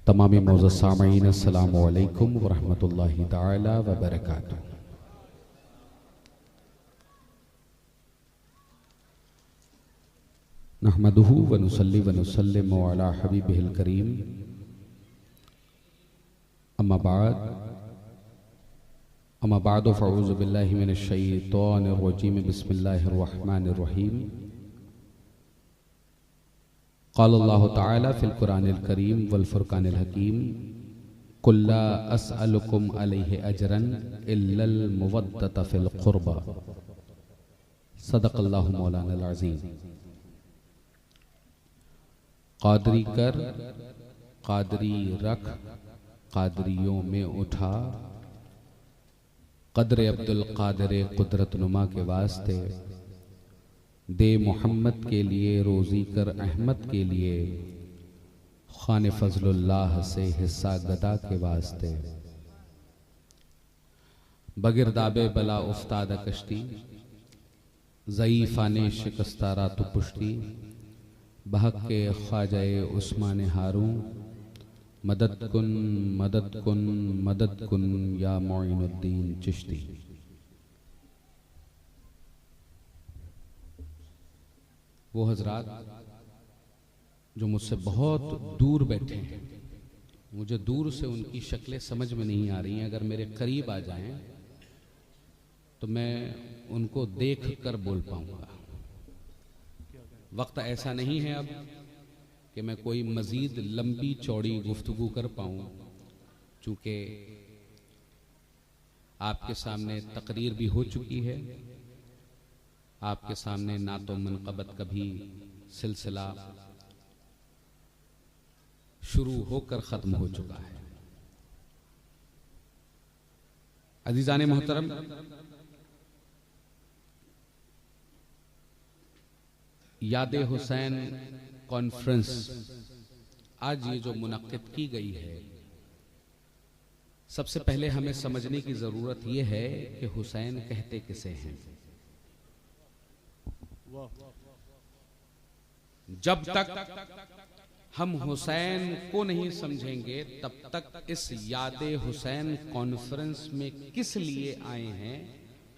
तमामी मौजूद सामीन अस्सलामु अलैकुम व रहमतुल्लाहि ताला व बरकातुहू। नहमदुहु व नुसल्ली व नुसल्लिमु अला हबीबिहिल करीम, अम्मा बाद फ़अऊज़ु बिल्लाहि मिनश शैतानिर रजीम, बिस्मिल्लाहिर रहमानिर रहीम। क़ाल अल्लाहु तआला फ़िल क़ुरानिल करीम वल फ़ुरक़ानिल हकीम, कुल ला अस्अलुकुम अलैहि अजरन इल्लल मुवद्दत फ़िल क़ुरबा। सदक़ल्लाहु मौलानाल अज़ीम। क़ादरी कर, क़ादरी रख, क़ादरियों में उठा, क़द्र अब्दुल क़ादिर क़ुदरत नुमा के वास्ते, दे मोहम्मद के लिए रोज़ी कर अहमद के लिए, खान फ़ज़लुल्लाह से हिस्सा गदा के वास्ते। बगिरदाबे बला उफ्ताद कश्ती, ज़ईफ़ाने शिकस्तारा तु पुश्ती, बहक के ख्वाजाए उस्मान हारून, मदद कुन मदद कुन मदद कुन या मोइनुद्दीन चिश्ती। वो हजरात जो मुझसे बहुत दूर बैठे हैं, मुझे दूर से उनकी शक्लें समझ में नहीं आ रही हैं। अगर मेरे करीब आ जाएं तो मैं उनको देख कर बोल पाऊंगा। वक्त ऐसा नहीं है अब कि मैं कोई मजीद लंबी चौड़ी गुफ्तगू कर पाऊँ, चूँकि आपके सामने तकरीर भी हो चुकी है, आपके सामने नातो मनक़बत का भी सिलसिला शुरू होकर ख़त्म हो चुका है। अज़ीज़ाने मोहतरम, यादे हुसैन कॉन्फ्रेंस आज ये जो मुनक्किद की गई है, सबसे पहले हमें समझने की ज़रूरत ये है कि हुसैन कहते किसे हैं। जब तक हम हुसैन को नहीं समझेंगे तब तक इस यादे हुसैन कॉन्फ्रेंस में किस लिए आए हैं,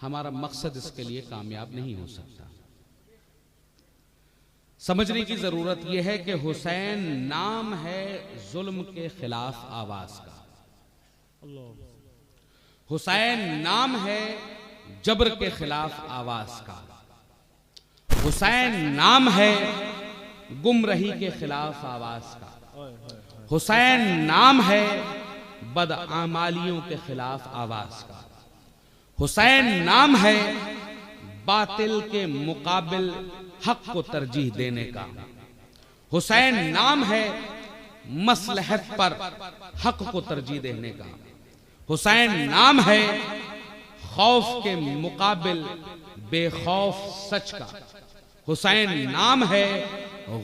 हमारा मकसद इसके लिए कामयाब नहीं हो सकता। समझने की जरूरत यह है कि हुसैन नाम है जुल्म के खिलाफ आवाज का, हुसैन नाम है जबर के खिलाफ आवाज का, हुसैन नाम है गुमराही के खिलाफ आवाज का, हुसैन नाम है बदआमालियों के खिलाफ आवाज का, हुसैन नाम है बातिल के मुकाबिल हक को तरजीह देने का, हुसैन नाम है मसलहत पर हक को तरजीह देने का, हुसैन नाम है खौफ के मुकाबिल बेखौफ सच का, हुसैन नाम है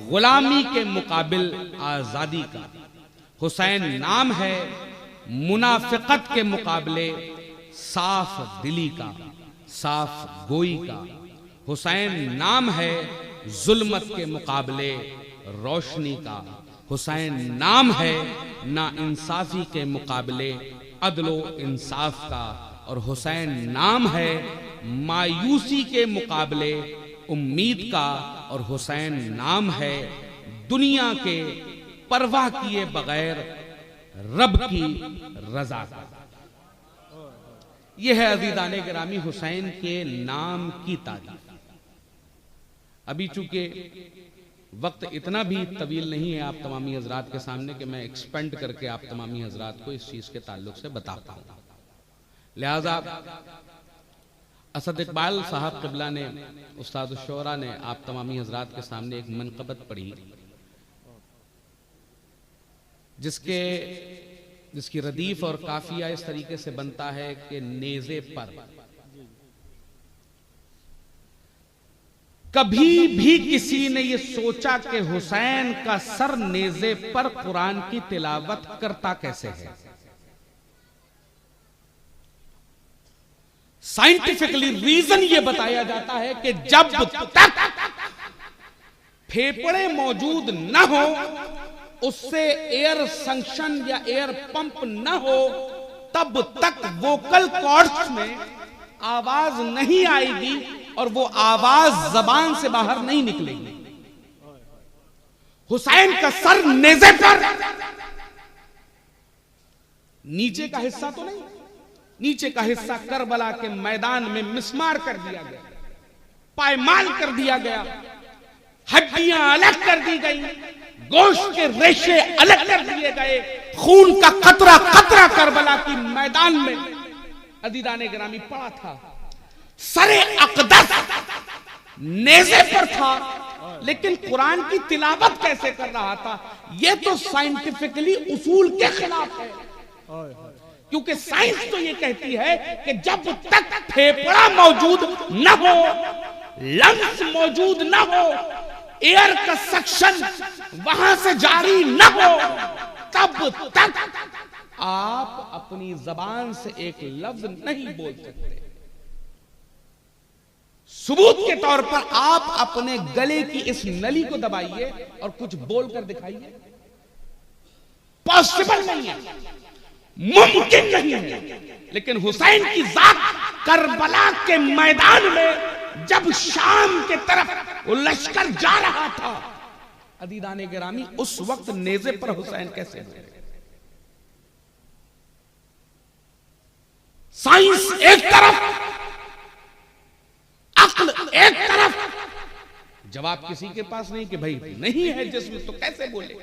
गुलामी के मुकाबिल आजादी का, हुसैन नाम है मुनाफिकत के मुकाबले साफ दिली का, साफ गोई का, हुसैन नाम है जुल्मत के मुकाबले रोशनी का, हुसैन नाम है ना इंसाफी के मुकाबले अदलो इंसाफ का, और हुसैन नाम है मायूसी के मुकाबले उम्मीद का, और हुसैन नाम है दुनिया के परवाह किए बगैर रब की रजा का। यह है अज़ीज़ाने गिरामी हुसैन के नाम की तारीफ। अभी चूंकि वक्त इतना भी तवील नहीं है आप तमामी हजरात के सामने कि मैं एक्सपेंड करके आप तमामी हजरात को इस चीज के ताल्लुक से बता पाऊँ, लिहाजा असद इकबाल साहब क़िबला ने, उस्ताद शुरा ने आप तमामी हजरात के सामने एक मनक़बत पढ़ी जिसकी रदीफ और काफिया इस तरीके से बनता है कि नेज़े पर कभी भी किसी ने यह सोचा कि हुसैन का सर नेज़े पर कुरान की तिलावत करता कैसे है। साइंटिफिकली रीजन यह बताया जाता है कि जब तक फेफड़े मौजूद न हो उससे एयर संक्शन या एयर पंप न हो तब तक वोकल कॉर्ड्स में आवाज नहीं आएगी और वो आवाज जबान से बाहर नहीं निकलेगी। हुसैन का सर नेज़े पर, नीचे का हिस्सा तो नहीं, नीचे का हिस्सा करबला के मैदान में मिस्मार कर दिया गया, पायमाल कर दिया गया, हड्डियां अलग कर दी गई, गोश्त के रेशे अलग कर दिए गए, खून का कतरा कतरा करबला की मैदान में अदीदाने गिरामी पड़ा था। सरे अक़दस नेज़े पर था, लेकिन कुरान की तिलावत कैसे कर रहा था? यह तो साइंटिफिकली उसूल के खिलाफ है, क्योंकि साइंस तो ये कहती है कि जब तक फेफड़ा मौजूद न हो, लंग्स मौजूद न हो, एयर का सक्शन वहां से जारी न हो, तब तक आप अपनी जबान से एक लफ्ज नहीं बोल सकते। सबूत के तौर पर आप अपने गले की इस नली को दबाइए और कुछ बोलकर दिखाइए, पॉसिबल नहीं है, मुमकिन नहीं है। लेकिन हुसैन की जात करबला के मैदान में जब शाम के तरफ वो लश्कर जा रहा था, अदीदाने गिरामी उस वक्त नेज़े पर हुसैन कैसे हुए? साइंस एक तरफ, अक्ल एक तरफ, जवाब किसी के पास नहीं कि भाई नहीं है जिसमें, तो कैसे बोले?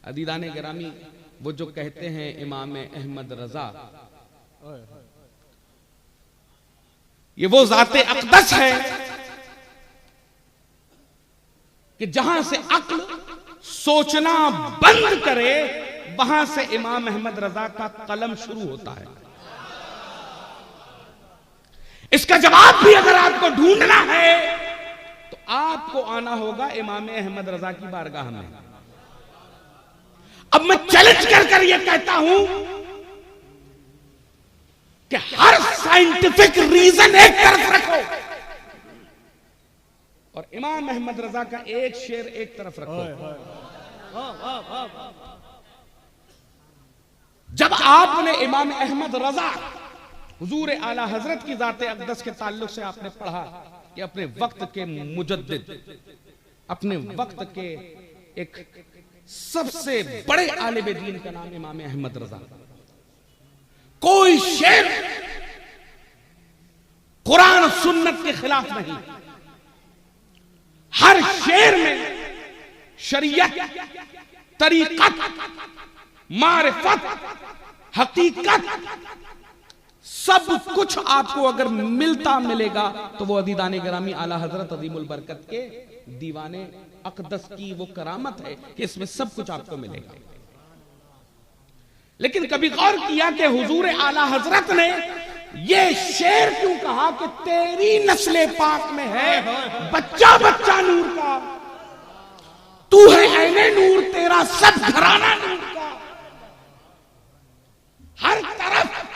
अदीदाने गिरामी वो जो कहते हैं इमाम अहमद रजा, ये वो ज़ाते अक़दस है कि जहां से अक्ल सोचना बंद करे, वहां से इमाम अहमद रजा का कलम शुरू होता है। इसका जवाब भी अगर आपको ढूंढना है तो आपको आना होगा इमाम अहमद रजा की बारगाह में। अब मैं चैलेंज कर यह कहता हूं कि हर साइंटिफिक रीजन एक तरफ रखो और इमाम अहमद रजा का एक शेर एक तरफ रखो। जब आपने इमाम अहमद रजा हुजूर आला हजरत की जाते अक़दस के ताल्लुक से आपने पढ़ा कि अपने वक्त के मुजद्दिद, अपने वक्त के एक सबसे बड़े आलिम दीन का नाम इमाम अहमद रजा, कोई शेर कुरान सुन्नत के खिलाफ नहीं, हर शेर में शरीयत, तरीक़त, मारिफत, हकीकत सब कुछ आपको अगर मिलता मिलेगा तो वो अदीदाने गिरामी आला हजरत अज़ीमुल बरकत के दीवाने अक़दस की वो करामत है कि इसमें सब कुछ आपको मिलेगा। लेकिन कभी गौर किया कि हुजूर आला हजरत ने ये शेर क्यों कहा कि तेरी नस्ले पाक में है बच्चा बच्चा नूर का, तू है ऐने नूर, तेरा सब घराना नूर का। हर तरफ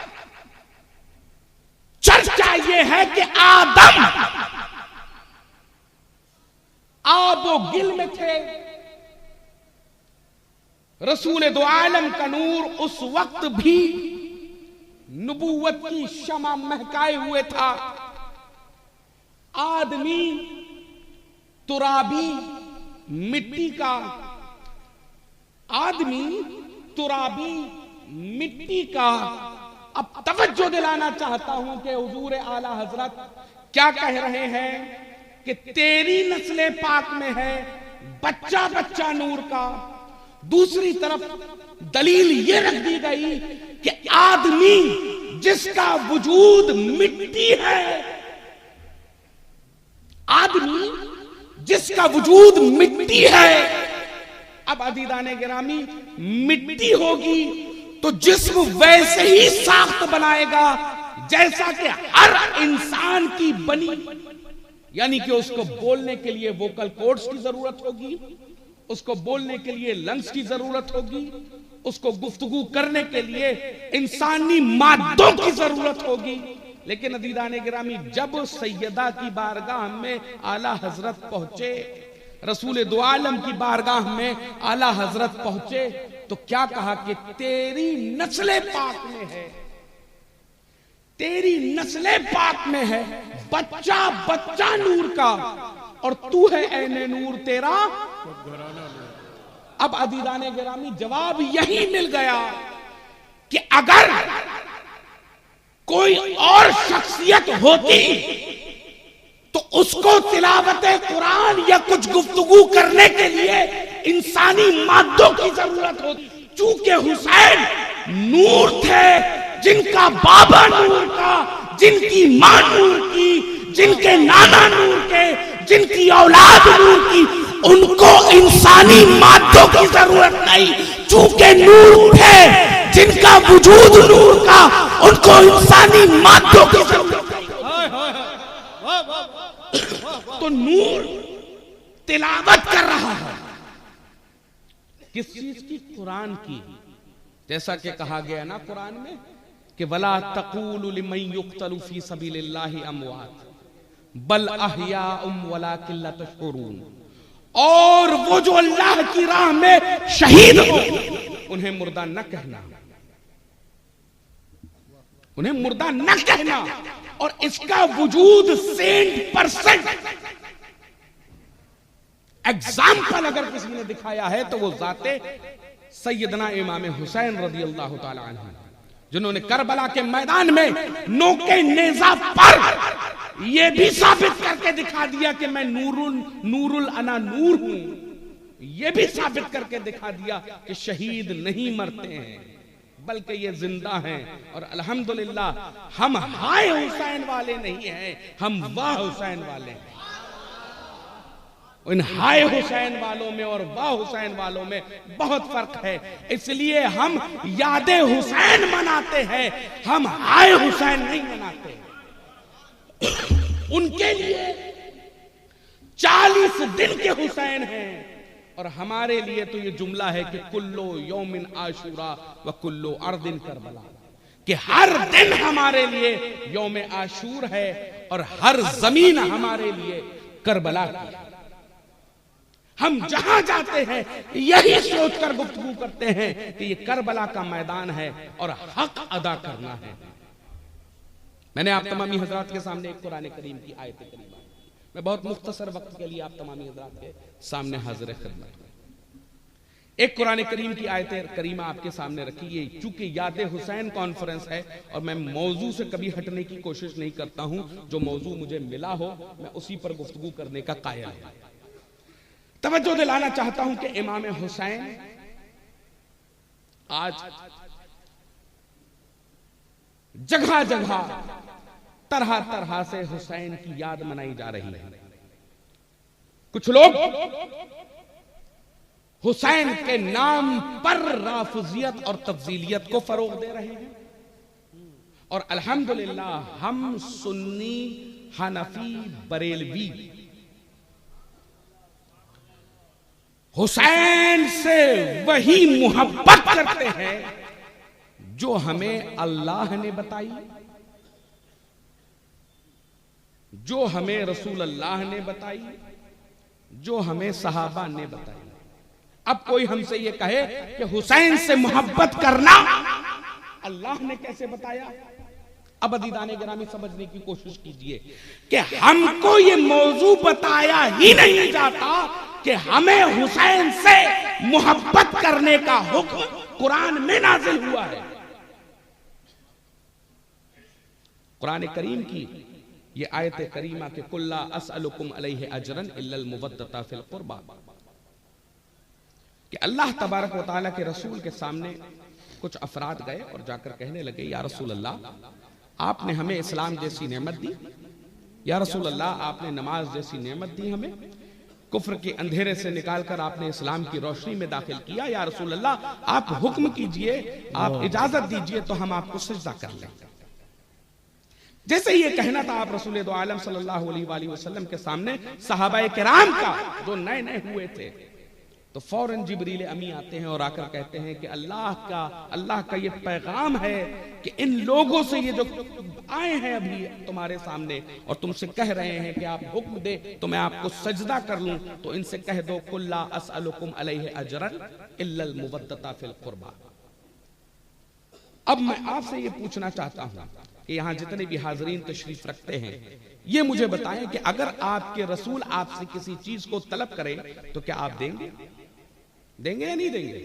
चर्चा ये है कि आदम आबो गिल में थे, रसूल दो आलम का नूर उस वक्त भी नबूवत की शमा महकाए हुए था। आदमी तुराबी मिट्टी का, आदमी तुराबी मिट्टी का। अब तवज्जो दिलाना चाहता हूं कि हुजूर आला हजरत क्या कह रहे हैं कि तेरी नस्ले पाक में है बच्चा बच्चा नूर का। दूसरी तरफ दलील ये रख दी गई कि आदमी जिसका वजूद मिट्टी है, आदमी जिसका वजूद मिट्टी है, अब अदीदाने गिरामी मिट्टी होगी तो जिस्म वैसे ही साख्त बनाएगा जैसा कि हर इंसान की बनी, यानी कि उसको बोलने के लिए वोकल कॉर्ड्स की जरूरत होगी, उसको बोलने के लिए लंग्स की जरूरत होगी, उसको गुफ्तगू करने के लिए इंसानी मादों की जरूरत होगी। लेकिन अदीदाने गिरामी जब सैयदा की बारगाह में आला हजरत पहुंचे, रसूल दो आलम की बारगाह में आला हजरत पहुंचे तो क्या कहा कि तेरी नस्ले पाक में है, तेरी नस्ले पाक में है बच्चा बच्चा नूर का, और तू है ऐने नूर तेरा। अब अदीदाने गिरामी जवाब यही मिल गया कि अगर कोई और शख्सियत होती तो उसको तिलावत कुरान या कुछ गुफ्तगू करने के लिए इंसानी मादों की जरूरत होती। चूंकि हुसैन नूर थे, जिनका बाबा नूर का, जिनकी मां नूर की, जिनके नाना नूर के, जिनकी औलाद नूर की, उनको इंसानी मादों की जरूरत नहीं। चूंकि नूर थे, जिनका वजूद नूर का, उनको इंसानी मादों की जरूरत नहीं। तो नूर तिलावत कर रहा है किस चीज की? कुरान की। जैसा कि कहा गया ना कुरान में कि वला तक़ूलु लिमन युक़्तलु फी सबीलिल्लाहि अमवात बल अहयाउम वलाकिन ला तशऊरून। और वो जो अल्लाह की राह में शहीद हो उन्हें मुर्दा न कहना, उन्हें मुर्दा न कहना। और इसका वजूद 100% एग्जाम्पल अगर किसी ने दिखाया है तो वो जाते सैयदना इमाम हुसैन रज़ी अल्लाह ताला अन्हु, जिन्होंने करबला के मैदान में नोके नेज़ा पर यह भी साबित करके दिखा दिया कि मैं नूरुल अना नूर हूं। यह भी साबित करके दिखा दिया कि शहीद नहीं मरते हैं बल्कि ये जिंदा हैं। और अल्हम्दुलिल्लाह हम हाय हुसैन वाले नहीं हैं, हम वाह हुसैन वाले हैं। इन हाय हुसैन वालों में और वाह हुसैन वालों में बहुत फर्क है। इसलिए हम यादे हुसैन मनाते हैं, हम हाय हुसैन नहीं मनाते। उनके लिए 40 दिन के हुसैन हैं और हमारे लिए तो ये जुमला है कि कुल्लो यौमिन आशूरा व कुल्लो अर्दिन करबला, कि हर दिन हमारे लिए यौम आशूर है और हर जमीन हमारे लिए करबला की। हम जहां जाते हैं यही सोचकर गुफ्तगू करते हैं कि ये करबला का मैदान है और हक अदा करना है। मैंने आप तमामी हजरात के सामने एक कुरान करीम की आयत करीमा, मैं बहुत मुख्तसर वक्त के लिए आप तमामी हजरात के सामने हाजिर खिदमत हूं। एक कुरान करीम की आयत करीमा आपके सामने रखी है। चूंकि याद हुसैन कॉन्फ्रेंस है और मैं मौजू से कभी हटने की कोशिश नहीं करता हूं, जो मौजू मुझे मिला हो मैं उसी पर गुफ्तगू करने का कायल हूं। तवज्जो दिलाना चाहता हूं कि इमाम हुसैन आज जगह जगह तरह तरह से हुसैन की याद मनाई जा रही है। कुछ लोग हुसैन के नाम पर राफिजियत और तफजीलियत को फरोग दे रहे हैं और अल्हम्दुलिल्लाह हम सुन्नी हनफी बरेलवी हुसैन से वही मोहब्बत करते हैं जो हमें अल्लाह ने बताई, जो हमें रसूल अल्लाह ने बताई, जो हमें सहाबा ने बताई। अब कोई हमसे ये कहे कि हुसैन से मोहब्बत करना अल्लाह ने कैसे बताया? अब अदीदाने गिरामी समझने की कोशिश कीजिए कि हमको ये मौजू बताया ही नहीं जाता कि हमें हुसैन से मोहब्बत करने का हुक्म कुरान में नाजिल हुआ है। कुरान करीम की ये आयत करीमा के कुल्ला असअलुकुम अलैहि अजरन इल्लल मुवद्दता फिल कुर्बा, कि अल्लाह तबारक व तआला के रसूल के सामने कुछ अफराद गए और जाकर कहने लगे, या रसूल अल्लाह, आपने हमें इस्लाम जैसी नेमत दी, या रसूल अल्लाह आपने नमाज जैसी नेमत दी, हमें कुफ्र के अंधेरे से निकालकर आपने इस्लाम की रोशनी में दाखिल किया, या रसूल अल्लाह आप हुक्म कीजिए, आप इजाजत दीजिए तो हम आपको सजदा कर लें। जैसे ये कहना था आप रसूल दो आलम सल्लल्लाहु अलैहि वसल्लम के सामने सहाबाए किराम का जो नए नए हुए थे, तो फौरन जिब्रील अमी आते हैं और आकर कहते हैं कि अल्लाह का ये पैगाम है कि इन लोगों से ये जो आए हैं अभी तुम्हारे सामने और तुमसे कह रहे हैं कि आप हुक्म दे तो मैं आपको सजदा कर लूं, तो इनसे कह दो कुल्ला असअलुकुम अलैहि अजरन इल्लल मुवद्दता फिल कुर्बा। अब मैं आपसे ये पूछना चाहता हूं कि यहां जितने भी हाजरीन तशरीफ रखते हैं, ये मुझे बताएं कि अगर आपके रसूल आपसे किसी चीज को तलब करें तो क्या आप देंगे? देंगे या नहीं देंगे?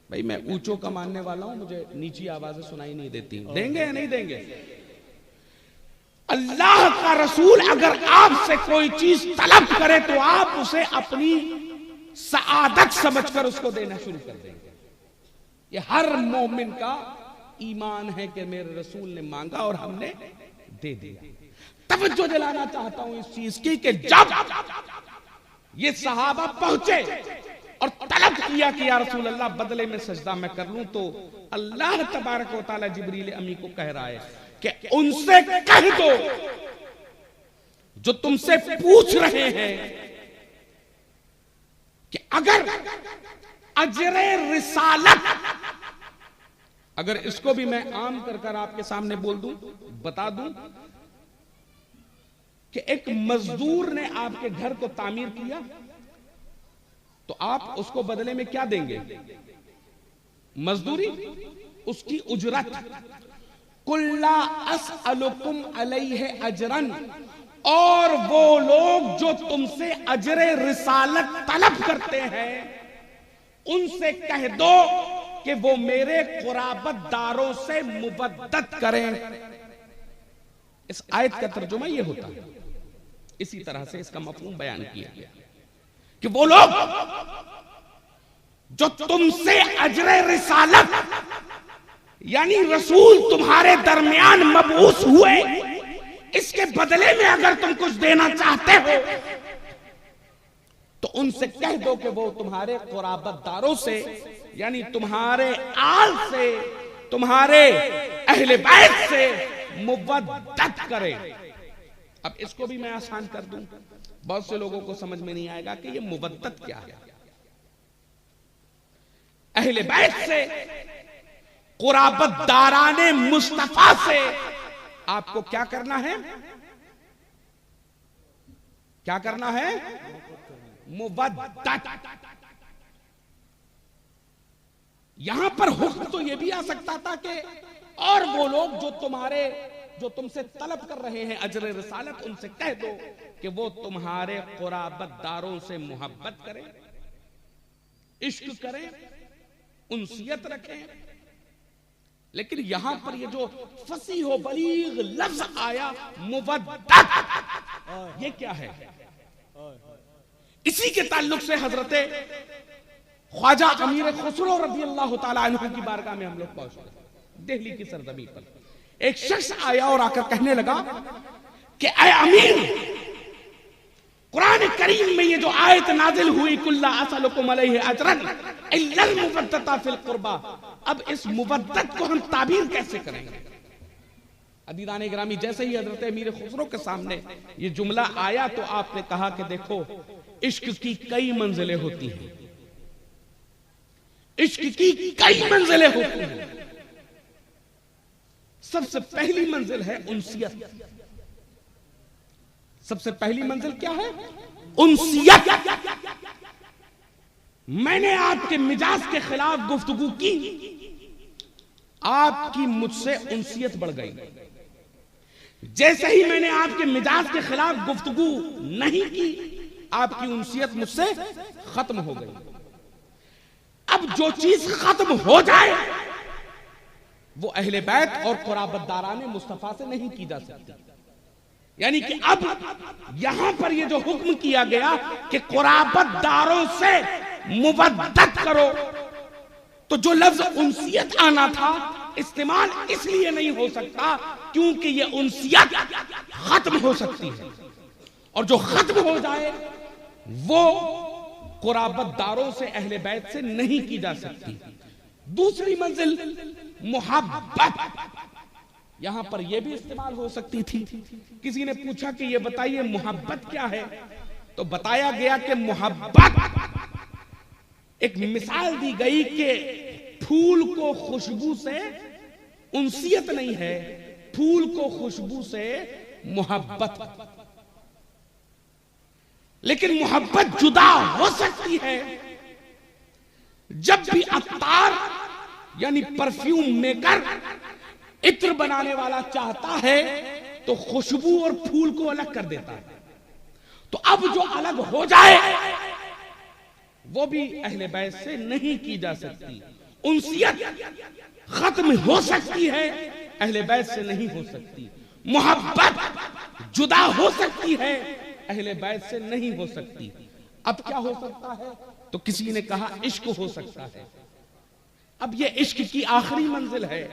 भाई मैं ऊंचों का मानने वाला हूं, मुझे नीची आवाजें सुनाई नहीं देती। देंगे या नहीं देंगे? अल्लाह का रसूल अगर आपसे कोई चीज तलब करे तो आप उसे अपनी सआदत समझकर उसको देना शुरू कर देंगे। ये हर मोमिन का ईमान है कि मेरे रसूल ने मांगा और हमने दे दिया। तवज्जो दिलाना चाहता हूं इस चीज की कि जब ये सहाबा पहुंचे और तलब किया कि या रसूल अल्लाह बदले में सजदा मैं कर लूं, तो अल्लाह तबारक व तआला जिब्रील अमी को कह रहा है कि उनसे कह दो जो तुमसे पूछ रहे हैं कि अगर अजरे रिसालत, अगर इसको भी मैं आम कर आपके सामने बोल दूं, बता दूं कि एक मजदूर ने आपके घर को तामीर किया तो आप उसको बदले में क्या देंगे? मजदूरी, उसकी उजरत। कुल्ला असअलुकुम अलैहि अजरन, और वो लोग जो तुमसे अजरे रिसालत तलब करते हैं उनसे कह दो कि वो मेरे कुराबतदारों से मुबद्दत करें। इस आयत का तर्जुमा यह होता है, इसी तरह से इसका मफहूम बयान किया गया कि वो लोग जो तुमसे अजरे रिसालत यानी रसूल तुम्हारे दरमियान मबऊस हुए, इसके बदले में अगर तुम कुछ देना चाहते हो तो उनसे कह दो कि वो तुम्हारे कुराबतदारों से यानी तुम्हारे आल से, तुम्हारे अहले बैत से मुबद्दत करें। अब इसको भी मैं आसान कर दूं, बहुत से लोगों को समझ में नहीं आएगा कि ये मुबद्दत क्या है। अहले बैत से, कुराबतदाराने मुस्तफा से आपको क्या करना है? क्या करना है? मुबद्दत। यहां पर हुक्म तो यह भी आ सकता था कि और वो लोग जो तुमसे तलब कर रहे हैं अजर रिसालत, उनसे कह दो कि वो तुम्हारे कुराबतदारों से मोहब्बत करें, इश्क करें, उनसियत रखें। लेकिन यहां पर ये जो फसीह व बलीग लफ्ज आया मुबद्दत, ये क्या है? इसी के ताल्लुक से हजरत ख्वाजा अमीर खुसरो रज़ी अल्लाह तआला अन्हु की बारगाह में हम लोग पहुंच गए। दिल्ली की सरजमीन पर एक शख्स आया और आकर कहने लगा कि ऐ अमीर, कुरान करीम में ये जो आयत नाजिल हुई कुल्ला असअलुकुम अलैहि अजरन इल्लल मुवद्दता फिल कुर्बा, अब इस मुवद्दत को हम ताबीर कैसे करेंगे? अदीदान ग्रामी, जैसे ही हजरत अमीर खुसरो के सामने ये जुमला आया तो आपने कहा कि देखो, इश्क की कई मंजिलें होती हैं, इश्क की कई मंजिलें होती हैं। सबसे पहली मंजिल है उनसियत। सबसे पहली मंजिल क्या है? उनसियत। मैंने आपके मिजाज के खिलाफ गुफ्तगू की, आपकी मुझसे उनसियत बढ़ गई। जैसे ही मैंने आपके मिजाज के खिलाफ गुफ्तगू नहीं की, आपकी उनसियत मुझसे खत्म हो गई। अब जो चीज खत्म हो जाए वो अहले बैत और कुराबतदाराने मुस्तफा से नहीं की जा सकती। यानी कि अब यहां पर ये जो हुक्म किया गया कि कुराबतदारों से मुबद्दत करो, तो जो लफ्ज उनसियत आना था इस्तेमाल इसलिए नहीं हो सकता क्योंकि ये उनसियत खत्म हो सकती है, और जो खत्म हो जाए वो कुराबतदारों से अहले बैत से नहीं की जा सकती। दूसरी मंजिल मोहब्बत, यहां पर यह भी इस्तेमाल हो सकती थी। किसी ने पूछा कि यह बताइए मोहब्बत क्या है, तो बताया गया कि मोहब्बत, एक मिसाल दी गई कि फूल को खुशबू से उनसियत नहीं है, फूल को खुशबू से मोहब्बत, लेकिन मोहब्बत जुदा हो सकती है जब भी अत्तार यानी परफ्यूम मेकर, इत्र बनाने वाला चाहता है तो खुशबू और फूल को अलग कर देता है। तो अब जो अलग हो जाए वो भी अहले बैत से नहीं की जा सकती। उनसियत खत्म हो सकती है, अहले बैत से नहीं हो सकती। मोहब्बत जुदा हो सकती है, अहले बैत से नहीं हो सकती। अब क्या हो सकता है? तो किसी ने कहा इश्क हो सकता है। अब ये इश्क की आखिरी मंजिल है।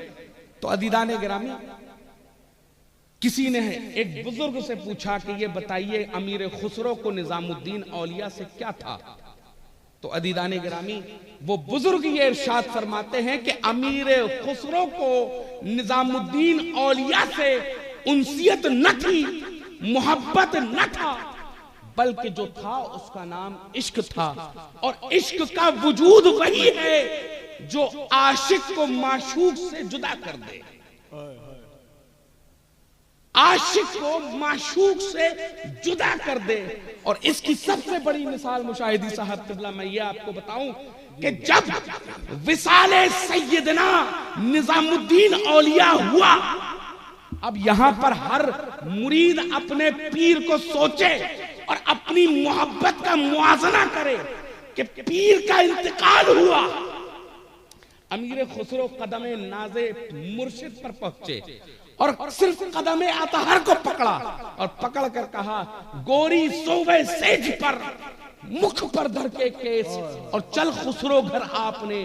तो अदीदान गिरामी, किसी ने एक बुजुर्ग से पूछा कि ये बताइए अमीर खुसरो को निजामुद्दीन औलिया से क्या था? तो अदीदान गिरामी, वो बुजुर्ग ये इरशाद फरमाते हैं कि अमीर खुसरो को निजामुद्दीन औलिया से उनसियत न थी, मोहब्बत न था, बल्कि जो था उसका नाम इश्क था। और इश्क का वजूद वही है जो आशिक को माशूक से जुदा कर दे, आशिक को माशूक से जुदा कर दे। और इसकी सबसे बड़ी मिसाल मुशाहिदी साहब क़िबला, मैं ये आपको बताऊं कि जब विसाले सैयदना निजामुद्दीन औलिया हुआ, अब यहां पर हर मुरीद अपने पीर को सोचे और अपनी मोहब्बत का मुआजना करे कि पीर का इंतकाल हुआ। अमीर खुसरो कदमे नाज़े मुर्शिद पर पहुंचे और सिर्फ कदमे अतहर को पकड़ा और पकड़ कर कहा, गोरी सोवे सेज पर मुख पर धर के केस, और चल खुसरो घर आपने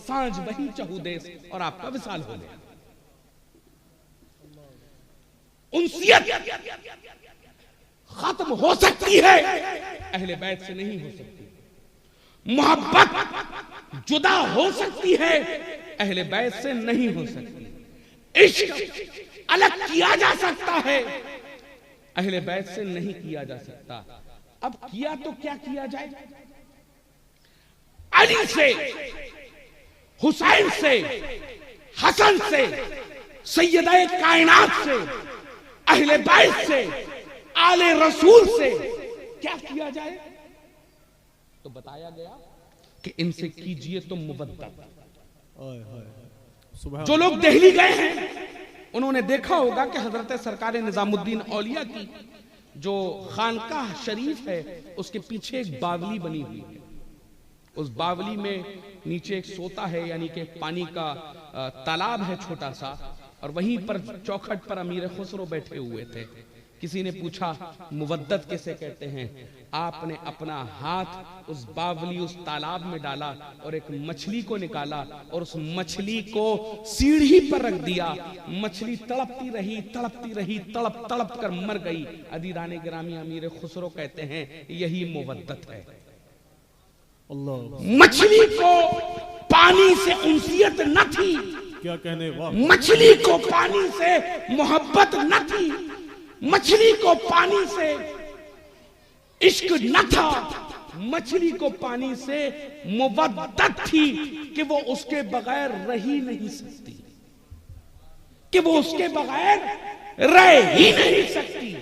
सांझ वही चहुदेस, और आपका विसाल हो गया। उनसियत खत्म हो सकती है, अहले बैत से नहीं हो सकती। मोहब्बत जुदा हो सकती है, अहले बैत से नहीं हो सकती। इश्क अलग किया जा सकता है, अहले बैत से नहीं किया जा सकता। अब किया तो क्या किया जाए? अली से, हुसैन से, हसन से, सैयदा कायनात से, अहले बैत से, आले रसूल से क्या किया जाए? तो बताया गया कि इनसे कीजिए तो मुबद्दत। जो लोग दिल्ली गए हैं उन्होंने देखा होगा कि हजरत सरकार निजामुद्दीन औलिया की जो खानकाह शरीफ है उसके पीछे एक बावली बनी हुई है। उस बावली में नीचे एक सोता है, यानी कि पानी का तालाब है छोटा सा, और वहीं पर चौखट पर अमीर खुसरो बैठे हुए थे। किसी ने पूछा मुवद्दत किसे कहते हैं? आपने अपना हाथ उस बावली, उस तालाब में डाला और एक मछली को निकाला और उस मछली को सीढ़ी पर रख दिया। मछली तड़पती रही, तड़पती रही, तड़प तड़प कर मर गई। अदीदान गिरामी, अमीर खुसरो कहते हैं यही मुवद्दत है। मछली को पानी से उनसियत न थी, क्या कहने, वाह। मछली को पानी से मोहब्बत न थी, मछली को पानी से इश्क न था, मछली को पानी से मुवद्दत थी कि वो उसके बगैर रह ही नहीं सकती, कि वो उसके बगैर रह ही नहीं सकती।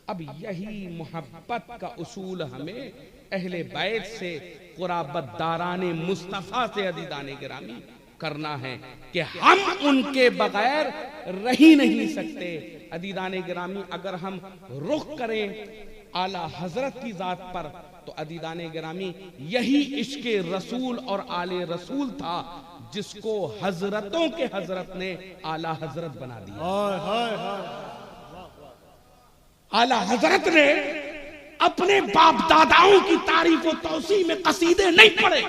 अब यही मोहब्बत का उसूल हमें अहले बैत से, कुराबतदाराने मुस्तफा से अदीदाने गिरामी करना है कि हम उनके बगैर रह ही नहीं सकते। अदीदाने गिरामी, अगर हम रुख करें आला हजरत की जात पर, तो अदीदाने गिरामी यही इश्के रसूल और आले रसूल था जिसको हजरतों के हजरत ने आला हजरत बना दिया। आला हजरत ने अपने बाप दादाओं की तारीफ और तौसीह में कसीदे नहीं पढ़े।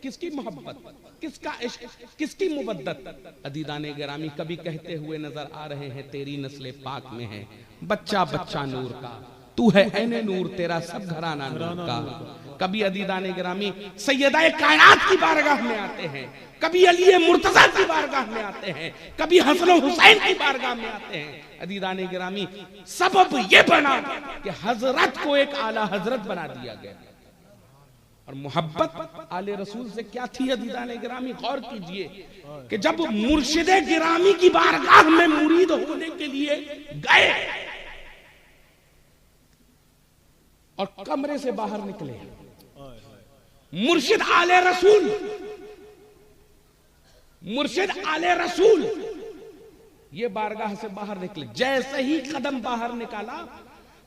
किसकी मोहब्बत, किसका इश्क, किसकी मुवद्दत? अदीदाने गिरामी कभी कहते हुए नजर आ रहे हैं, तेरी नस्ले पाक में है बच्चा बच्चा नूर का, तू है ऐने नूर, तेरा सब घराना नूर का। कभी अदीदाने गिरामी सैयदा कायनात की बारगाह में आते हैं, कभी अली मुर्तजा की बारगाह में आते हैं, कभी हसन हुसैन की बारगाह में आते हैं। अदीदाने गिरामी, सबब ये बना कि हजरत को एक आला हजरत बना दिया गया। और मोहब्बत आले रसूल से क्या थी अज़ीज़ान गिरामी, गौर कीजिए कि जब मुर्शिदे गिरामी की बारगाह में मुरीद होने के लिए गए और कमरे से बाहर निकले, मुर्शिद आले रसूल, मुर्शिद आले रसूल ये बारगाह से बाहर निकले। जैसे ही कदम बाहर निकाला,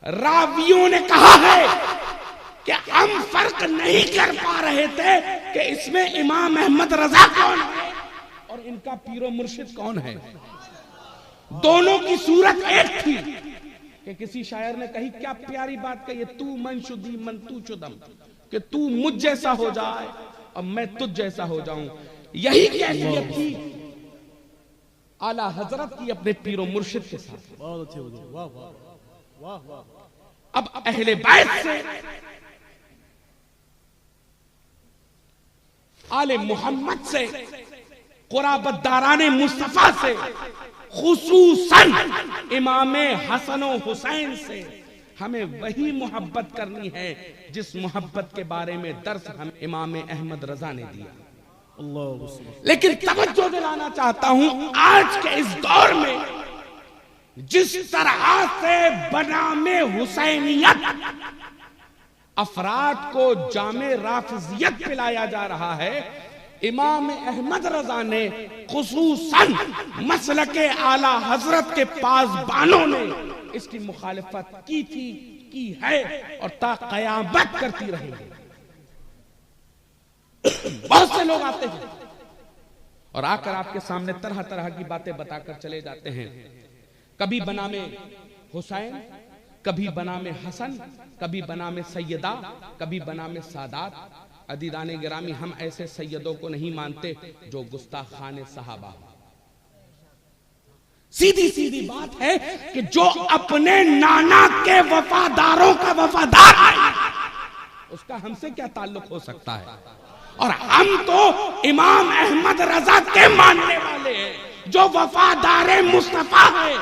रावियों ने कहा है कि हम फर्क नहीं कर पा रहे थे कि इसमें इमाम अहमद रजा कौन है और इनका पीरो मुर्शिद कौन है। दोनों की सूरत एक थी कि किसी शायर ने कही, क्या प्यारी बात कही, तू मन शुद्धि मन तू चुदम, कि तू मुझ जैसा हो जाए और मैं तुझ जैसा हो जाऊं। यही कैफियत थी आला हजरत की अपने पीरो मुर्शिद के साथ। बहुत अच्छे, वाह वाह वाह वाह। अब अहले बैत से, आले मोहम्मद से, कुराबतदाराने मुस्तफा से, खुसूसन इमामे हसन और हुसैन से हमें वही मोहब्बत करनी है जिस मोहब्बत के बारे में दर्स हम इमाम अहमद रजा ने दिया। लेकिन तवज्जो दिलाना चाहता हूं, आज के इस दौर में जिस तरह से बनामे हुसैनियत अफराद को जामे राफिजियत पिलाया जा रहा है, इमाम अहमद रजा ने खुसूसन मसलके आला हजरत के पासबानों ने इसकी मुखालिफत की थी, की है और ता कयामत करती रहेगी। बहुत से लोग आते हैं और आकर आपके सामने तरह तरह की बातें बताकर चले जाते हैं। कभी बनामे हुसैन, कभी बनामे हसन, कभी बनामे सैयदा, कभी बनामे सादात। अदीदाने गिरामी, हम ऐसे सैयदों को नहीं मानते जो गुस्ताखाने सहाबा। सीधी सीधी बात है कि जो अपने नाना के वफादारों का वफादार है, उसका हमसे क्या ताल्लुक हो सकता है। और हम तो इमाम अहमद रजा के मानने वाले हैं जो वफादार मुस्तफा है।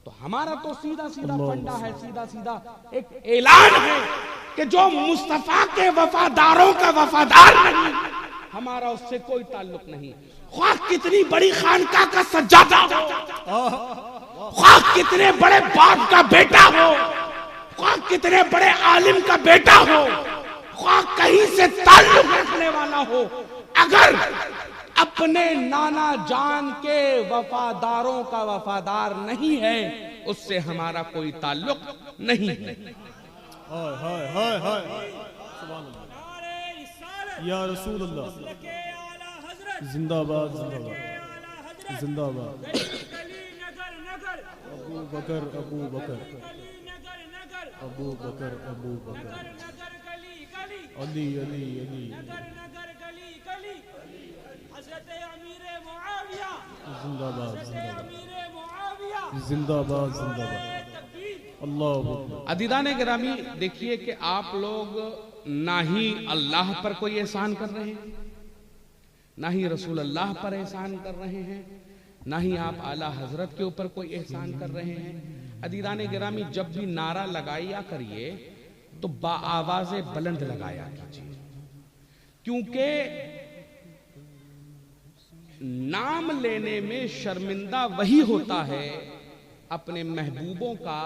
तो हमारा तो सीधा सीधा फंडा है, सीधा सीधा एक ऐलान है कि जो मुस्तफा के वफादारों का वफादार नहीं, हमारा उससे कोई ताल्लुक नहीं। ख्वाह कितनी बड़ी खानकाह का सज्जादा हो, ख्वाह कितने बड़े बाप का बेटा हो, ख्वाह कितने बड़े आलिम का बेटा हो, ख्वाह कहीं से ताल्लुक रखने वाला हो, अगर अपने नाना जान के वफादारों का वफादार नहीं है, उससे हमारा कोई ताल्लुक नहीं है। हाय हाय हाय हाय, सुभान अल्लाह, या रसूल अल्लाह, जिंदाबाद जिंदाबाद जिंदाबाद। अबू बकर अबू बकर अबू बकर अबू बकर, अली अली अली, जिंदाबाद जिंदाबाद जिंदाबाद जिंदाबाद। अल्लाह। अदीदाने गिरामी, देखिए कि आप लोग ना ही अल्लाह पर कोई एहसान कर रहे हैं, ना ही रसूल अल्लाह पर एहसान कर रहे हैं, ना ही आप आला हजरत के ऊपर कोई एहसान कर रहे हैं। अदीदाने गिरामी, जब भी नारा लगाया करिए तो बाआवाज़े बुलंद लगाया कीजिए, क्योंकि नाम लेने में शर्मिंदा वही होता है, अपने महबूबों का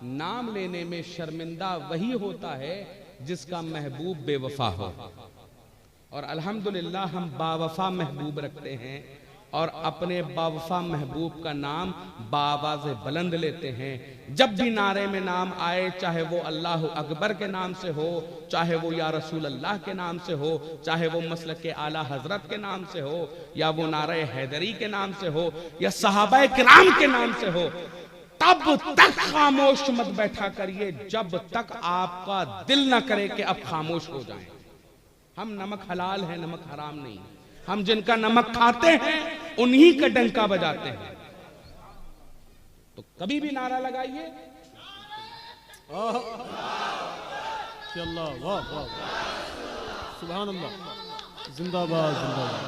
नाम लेने में शर्मिंदा वही होता है जिसका महबूब बेवफा हो। और अल्हम्दुलिल्लाह हम बावफा महबूब रखते हैं और अपने बावफा महबूब का नाम बाआवाज़े बुलंद लेते हैं। जब भी नारे में नाम आए, चाहे वो अल्लाह अकबर के नाम से हो, चाहे वो या रसूल अल्लाह के नाम से हो, चाहे वो मसलक के आला हजरत के नाम से हो, या वो नारे हैदरी के नाम से हो, या सहाबा किराम के नाम से हो, तब तक खामोश मत बैठा करिए जब तक आपका दिल न करे कि अब खामोश हो जाएं। हम नमक हलाल है, नमक हराम नहीं। हम जिनका नमक खाते हैं उन्हीं का डंका बजाते हैं। तो कभी भी नारा लगाइए, अल्लाह वाह वाह, सुभान अल्लाह, जिंदाबाद जिंदाबाद,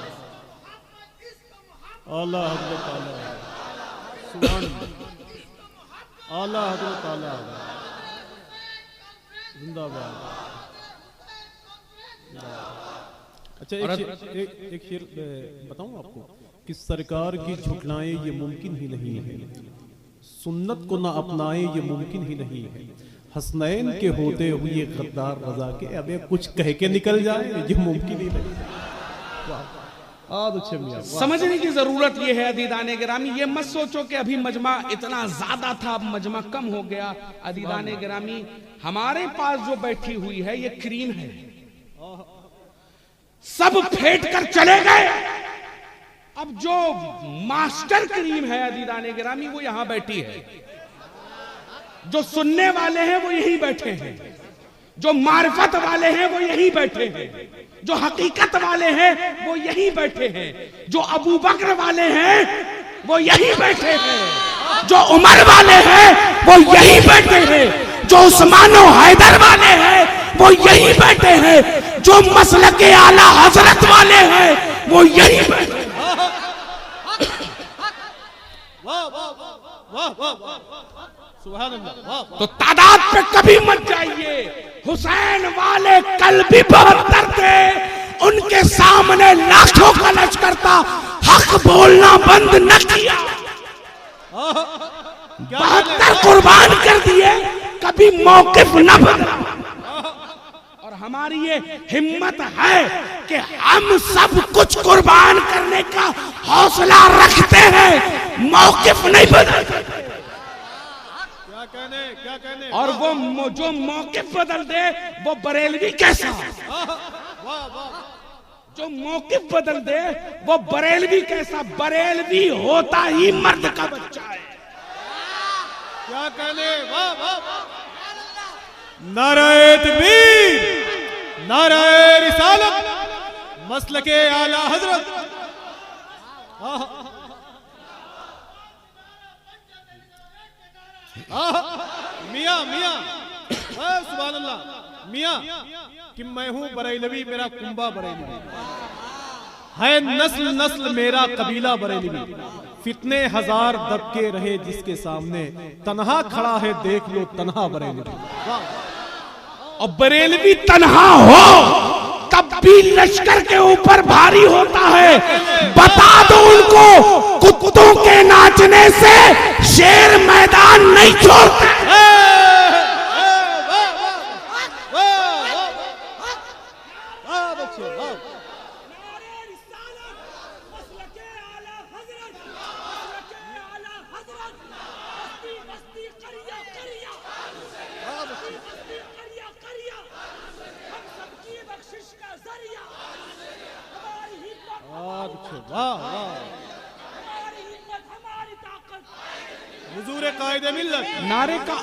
आला हज़रत आला, सुभान अल्लाह, आला हज़रत आला, जिंदाबाद। अच्छा एक शेर बताऊं आपको कि सरकार की झुटलाएं ये मुमकिन ही नहीं है, सुन्नत को ना अपनाएं ये मुमकिन ही नहीं है, हसनैन के होते हुए गद्दार रजा के अबे कुछ कह के निकल जाए ये मुमकिन ही नहीं है। समझने की जरूरत यह है अदीदाने गिरामी, ये मत सोचो कि अभी मजमा इतना ज्यादा था अब मजमा कम हो गया। अदीदाने गिरामी, हमारे पास जो बैठी हुई है ये क्रीम है, सब फेंट कर चले गए। अब जो मास्टर क्रीम है अदीदाने गिरामी वो यहां बैठी है, जो सुनने वाले हैं वो यहीं बैठे हैं, जो मारिफत वाले हैं वो यहीं बैठे हैं, जो हकीकत वाले हैं वो यहीं बैठे हैं, जो अबू बकर वाले हैं वो यहीं बैठे हैं, जो उमर वाले हैं वो यहीं बैठे हैं, जो उस्मान और हैदर वाले हैं वो यहीं बैठे हैं, जो मसलके आला हजरत वाले हैं वो यहीं बैठे हैं। तो तादाद पे कभी मत जाइए। हुसैन वाले कल भी 72 थे, उनके सामने लाखों का लश्कर था, हक बोलना बंद न किया, 72 कुर्बान कर दिए, कभी मौकिफ न बदला। और हमारी ये हिम्मत है कि हम सब कुछ कुर्बान करने का हौसला रखते हैं, मौकिफ नहीं बदलते। क्या कहने? और वो जो मौकिफ बदल दे वो बरेलवी कैसा, जो मौकिफ बदल दे वो बरेलवी कैसा, बरेलवी होता ही मर्द का बच्चा है। क्या कहने? नारे तकबीर, नारे रिसालत, मसलके आला हजरत। मियां मियां सुभान अल्लाह, मियां कि मैं हूं बरेलवी, मेरा कुंबा बरेलवी है, नस्ल नस्ल मेरा कबीला बरेलवी, फितने हजार दबके रहे जिसके सामने, तन्हा खड़ा है देख लो तन्हा बरेलवी। और बरेलवी तन्हा हो तब भी लश्कर के ऊपर भारी होता है। बता दो उनको, कुत्तों के नाचने से शेर मैदान नहीं छोड़ते। हुजूर कायदे मिल्लत नारे का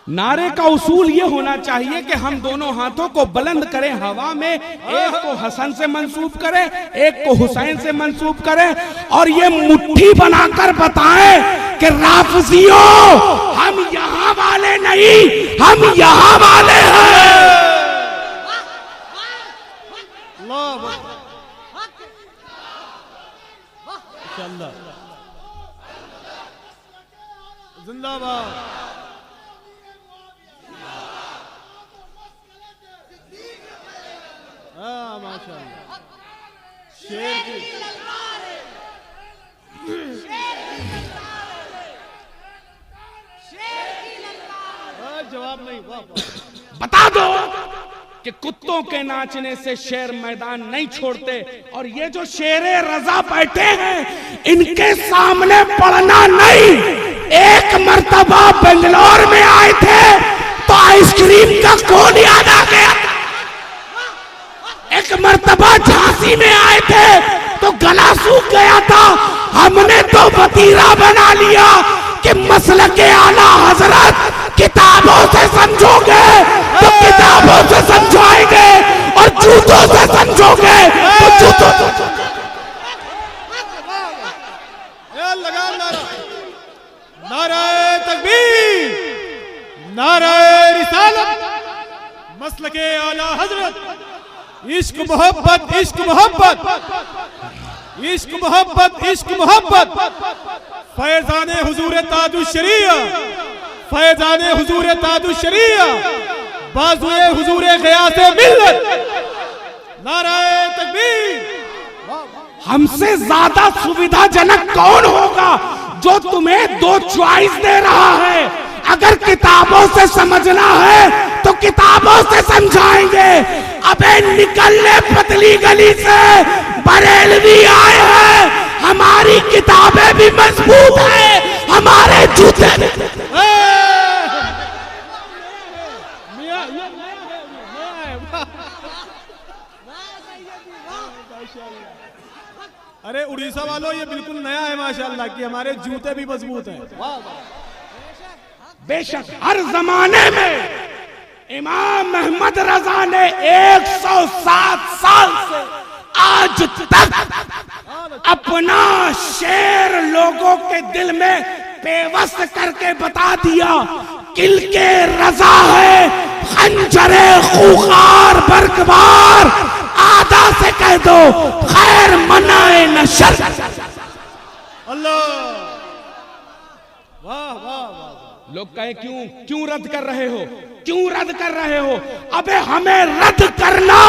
नारे का उसूल ये होना चाहिए कि हम दोनों हाथों को बुलंद करें हवा में, एक को हसन से मंसूब करें, एक को हुसैन से मंसूब करें, और ये मुट्ठी बनाकर बताएं कि राफिजियों हम यहाँ वाले नहीं, हम यहाँ वाले हैं। जिंदाबाद। माशाअल्लाह, शेर की जवाब नहीं। बता दो कि कुत्तों के नाचने से शेर मैदान नहीं छोड़ते, और ये जो शेरे रजा बैठे हैं इनके सामने पढ़ना नहीं। एक मर्तबा बेंगलोर में आए थे तो आइसक्रीम का कोन याद आ गया था, एक मर्तबा झांसी में आए थे तो गला सूख गया था। हमने तो वतीरा बना लिया कि मसलके आला हजरत किताबों से समझोगे तो किताबों से समझाएंगे, और जूतों से समझोगे तो जूतों से। लगा नारा, नारे तकबीर, नारे रिसालत, मसलके आला हजरत, इश्क इश्क मोहब्बत, इश्क मोहब्बत, इश्क मोहब्बत, इश्क मोहब्बत, फैजाने हुजूर ताजुश शरिया, फैजाने हुजूर ताजुश शरिया, बाजुए हुजूर ग़ियासे मिल्लत, नाराए तकबीर। हमसे ज्यादा सुविधाजनक कौन होगा जो तुम्हें दो चॉइस दे रहा है। अगर किताबों से समझना है तो किताबों से समझाएंगे। अबे निकल ले पतली गली से, बरेलवी आए हैं, हमारी किताबें भी मजबूत है, हमारे जूते अरे उड़ीसा वालों, ये बिल्कुल नया है माशाल्लाह कि हमारे जूते भी मजबूत हैं। बेशक हर जमाने में इमाम अहमद रजा ने 107 साल से आज तक अपना शेर लोगों के दिल में पेवस्त करके बता दिया। किल के रजा है खंजरे खूंखार बरकबार, आदा से कह दो खैर मनाए न शर। अल्लाह, वाह वाह वाह। लोग कहे क्यों रद्द कर रहे हो, क्यों रद्द कर रहे हो? अबे हमें रद्द करना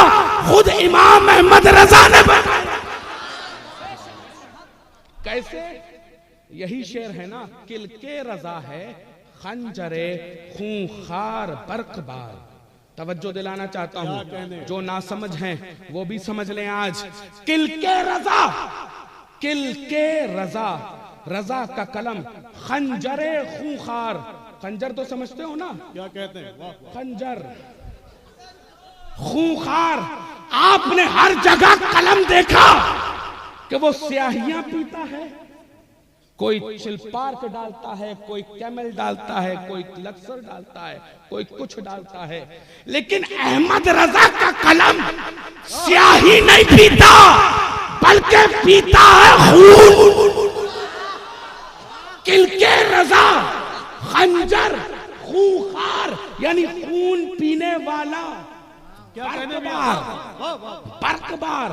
खुद इमाम अहमद रजा ने बताया। कैसे? यही शेर है ना, किल के रजा है खंजरे खूंखार बरकबार। तवज्जो दिलाना चाहता हूं, जो ना समझ हैं वो भी समझ लें आज। किल के रजा, किल के रजा, रजा का कलम, खंजरे खूंखार। खंजर तो समझते हो ना, क्या कहते हैं? वाह वाह। खंजर खूंखार। आपने हर जगह कलम देखा कि वो स्याहियां पीता है, कोई चिलपार्क डालता है, कोई कैमल डालता है, कोई लक्सर डालता है, कोई कुछ डालता है, लेकिन अहमद रजा का कलम स्याही नहीं पीता बल्कि पीता है खून। किल के रजा खंजर खूंखार यानी खून पीने वाला। क्या कहने में? बरकबार,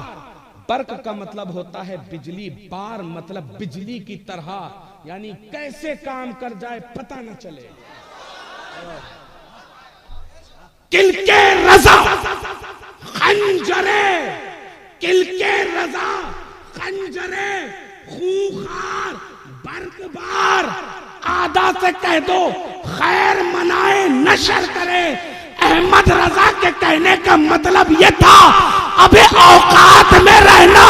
बर्क का मतलब होता है बिजली, बार मतलब बिजली की तरह, यानी कैसे काम कर जाए पता न चले। किल के रजा खंजरे, किल के रजा खंजरे खूंखार बरकबार, आदा से कह दो खैर मनाए नशर करे। अहमद रजा के कहने का मतलब यह था, अबे औकात में रहना,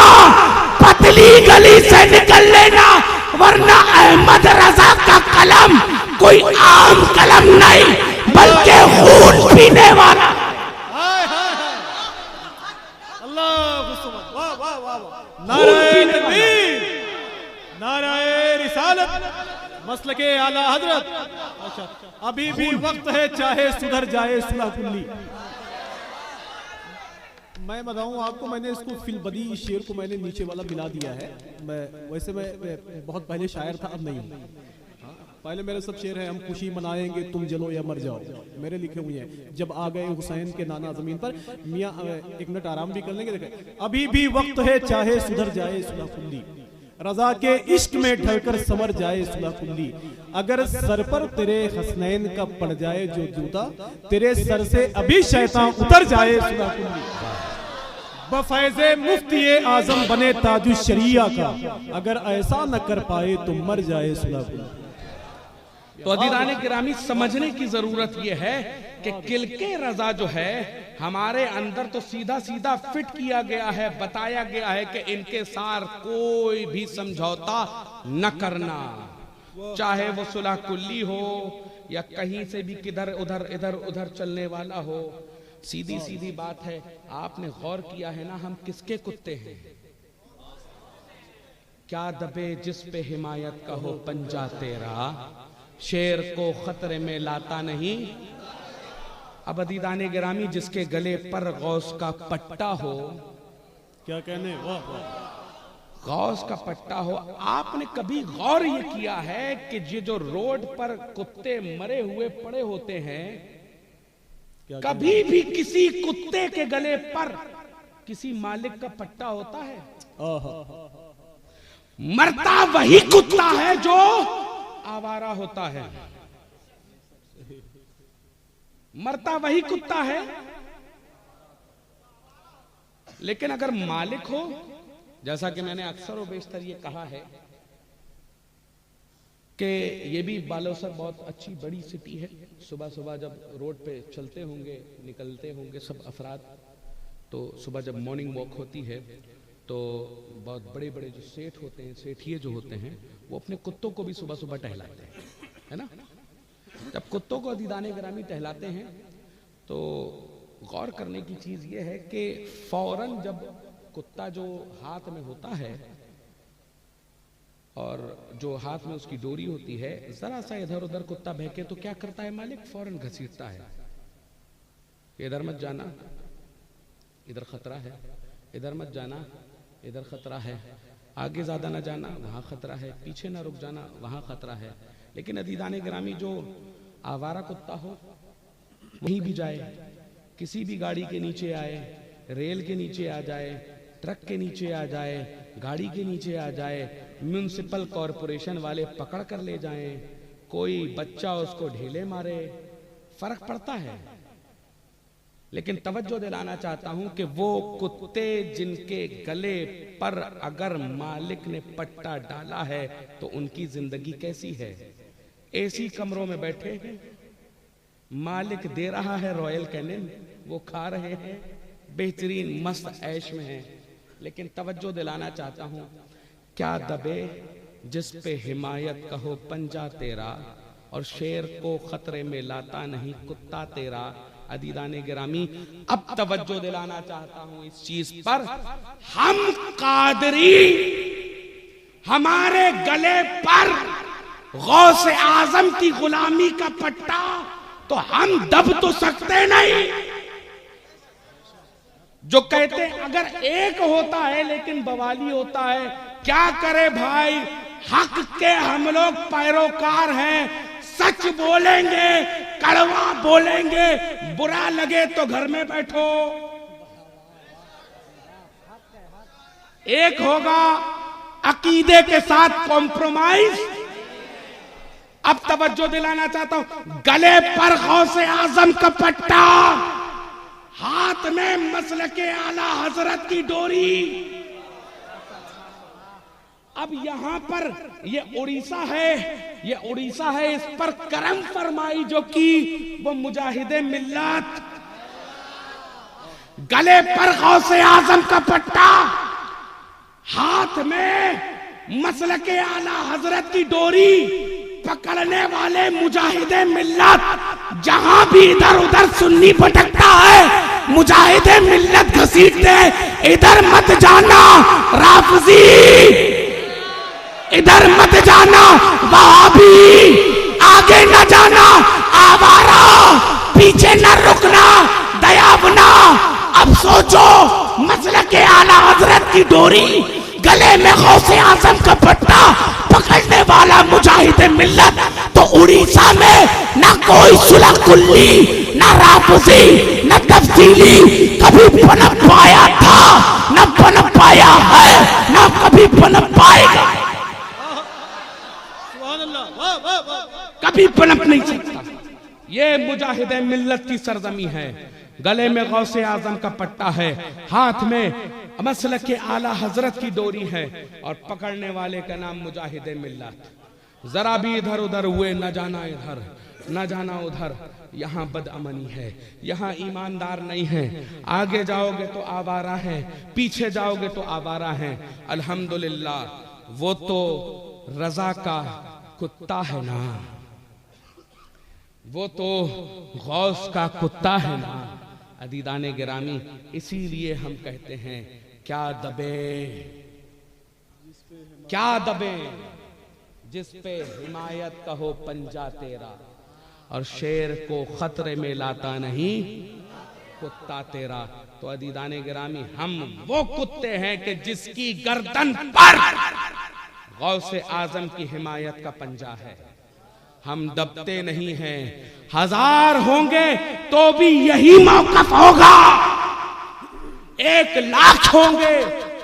पतली गली से निकल लेना, वरना अहमद रजा का कलम कोई आम कलम नहीं बल्कि खून पीने वाला। अल्लाह, वाह वाह वाह। नाराए तकबीर, नाराए रिसालत, मसलके आला हजरत। अच्छा, अभी भी वक्त है, चाहे सुधर जाए सुलह कुल्ली। मैं बताऊं आपको, मैंने इसको फिलबदी शेर को मैंने नीचे वाला मिला दिया है। मैं बहुत पहले शायर था, अब नहीं हूं। पहले मेरे सब शेर हैं, हम खुशी मनाएंगे तुम जलो या मर जाओ, मेरे लिखे हुए हैं। जब आ गए हुसैन के नाना जमीन पर, मियाँ एक मिनट आराम भी कर लेंगे। देखें, अभी भी वक्त है, चाहे सुधर जाए सुलह कुल्ली, रजा के इश्क में ढलकर संवर जाए सुलह कुल्ली। अगर सर पर तेरे हसनैन का पड़ जाए जो जूता, तेरे सर से अभी शैतान उतर जाए सुलह कुल्ली। बफैज़े मुफ्ती आजम बने ताजुश शरिया का, अगर ऐसा न कर पाए तो मर जाए सुलह कुल्ली। तो अदीदाने किरामी, समझने की जरूरत यह है कि किल के रजा जो है हमारे अंदर तो सीधा सीधा फिट किया गया है, बताया गया है कि इनके साथ कोई भी समझौता न करना, चाहे वो सुलह कुल्ली हो या कहीं से भी किधर उधर इधर उधर चलने वाला हो। सीधी सीधी बात है। आपने गौर किया है ना, हम किसके कुत्ते हैं? क्या दबे जिस पे हिमायत का हो पंजा तेरा, शेर को खतरे में लाता नहीं। अब अदीदाने गिरामी, जिसके गले पर गौस का पट्टा हो, क्या कहने, वाह वाह, गौस का पट्टा हो। आपने कभी गौर ये किया है कि ये जो रोड पर कुत्ते मरे हुए पड़े होते हैं, कभी भी किसी कुत्ते के गले पर किसी मालिक का पट्टा होता है? ओहो, मरता वही कुत्ता है जो आवारा होता है। मरता वही कुत्ता है, लेकिन अगर मालिक हो, जैसा कि मैंने अक्सर और बेशतर ये कहा है कि ये भी बालोसर बहुत अच्छी बड़ी सिटी है। सुबह सुबह जब रोड पे चलते होंगे, निकलते होंगे सब अफराद, तो सुबह जब मॉर्निंग वॉक होती है तो बहुत बड़े बड़े जो सेठ होते हैं, सेठिए जो होते हैं, वो अपने कुत्तों को भी सुबह सुबह टहलाते हैं, है ना। जब कुत्तों को दीदाने ग्रामी टहलाते हैं तो गौर करने की चीज ये है कि फौरन जब कुत्ता जो हाथ में होता है और जो हाथ में उसकी डोरी होती है, जरा सा इधर उधर कुत्ता बहके तो क्या करता है मालिक? फौरन घसीटता है, इधर मत जाना, इधर खतरा है, इधर मत जाना, इधर खतरा है, आगे ज्यादा ना जाना, वहां खतरा है, पीछे ना रुक जाना, वहां खतरा है। लेकिन अदीदाने ग्रामी जो आवारा कुत्ता हो, वहीं भी जाए, किसी भी गाड़ी के नीचे आए, रेल के नीचे आ जाए, ट्रक के नीचे आ जाए, गाड़ी के नीचे आ जाए, म्युनिसिपल कॉरपोरेशन वाले पकड़ कर ले जाएं, कोई बच्चा उसको ढेले मारे, फर्क पड़ता है। लेकिन तवज्जो दिलाना चाहता हूं कि वो कुत्ते जिनके गले पर अगर मालिक ने पट्टा डाला है तो उनकी जिंदगी कैसी है? एसी कमरों में बैठे हैं, मालिक दे रहा है रॉयल कैनिन, वो खा रहे हैं, बेहतरीन मस्त ऐश में हैं। लेकिन तवज्जो दिलाना चाहता हूं, क्या दबे जिस पे हिमायत कहो पंजा तेरा, और शेर को खतरे में लाता नहीं कुत्ता तेरा। अदीदाने गिरामी, अब तवज्जो दिलाना चाहता हूं इस चीज पर, हम कादरी, हमारे गले पर गौसे आजम की गुलामी का पट्टा, तो हम दब तो सकते नहीं। जो कहते अगर एक होता है लेकिन बवाली होता है, क्या करे भाई, हक के हम लोग पैरोकार हैं, सच बोलेंगे, कड़वा बोलेंगे, बुरा लगे तो घर में बैठो। एक होगा अकीदे के साथ कॉम्प्रोमाइज। अब तवज्जो दिलाना चाहता हूं, गले पर गौसे आजम का पट्टा, हाथ में मसलके आला हजरत की डोरी। अब यहां पर ये उड़ीसा है, ये उड़ीसा है, इस पर करम फरमाई जो की वो मुजाहिदे मिल्लत। गले पर गौसे आजम का पट्टा, हाथ में मसलके आला हजरत की डोरी, पकड़ने वाले मुजाहिदे मिल्लत। जहां भी इधर उधर सुन्नी भटकता है, मुजाहिदे मिल्लत घसीटते, इधर मत जाना राफजी, इधर मत जाना वहाबी, आगे न जाना आवारा, पीछे न रुकना दयावना। अब सोचो, मसलके आला हजरत की डोरी, गले में गौसे आजम का पट्टा, पकड़ने वाला मुजाहिद मिल्लत। तो उड़ीसा में न कोई सुलह कुल्ली, न राफजी, न तफसीली कभी पनप पाया था, न पनप पाया है, न कभी पनप पाएगा, कभी पनप नहीं सकता। ये मुजाहिद मिल्लत की सरजमी है। गले में गौसे आजम का पट्टा है, हाथ में मसलके आला हजरत की डोरी है, और पकड़ने वाले का नाम मुजाहिद मिल्लत। जरा भी इधर उधर हुए, न जाना इधर न जाना उधर, यहाँ बदअमनी है, यहाँ ईमानदार नहीं है। आगे जाओगे तो आवारा है, पीछे जाओगे तो आवारा है। अल्हम्दुलिल्लाह वो तो रजा का कुत्ता है ना, वो तो गौस का कुत्ता है ना। अदीदाने गिरामी, इसीलिए हम कहते हैं, क्या दबे, क्या दबे जिस पे हिमायत कहो पंजा तेरा, और शेर को खतरे में लाता नहीं कुत्ता तेरा। तो अदीदाने गिरामी, हम वो कुत्ते हैं कि जिसकी गर्दन पर गौसे आजम की हिमायत का पंजा है। हम दबते नहीं हैं, हजार होंगे तो भी यही मौकफ होगा। 1,00,000 होंगे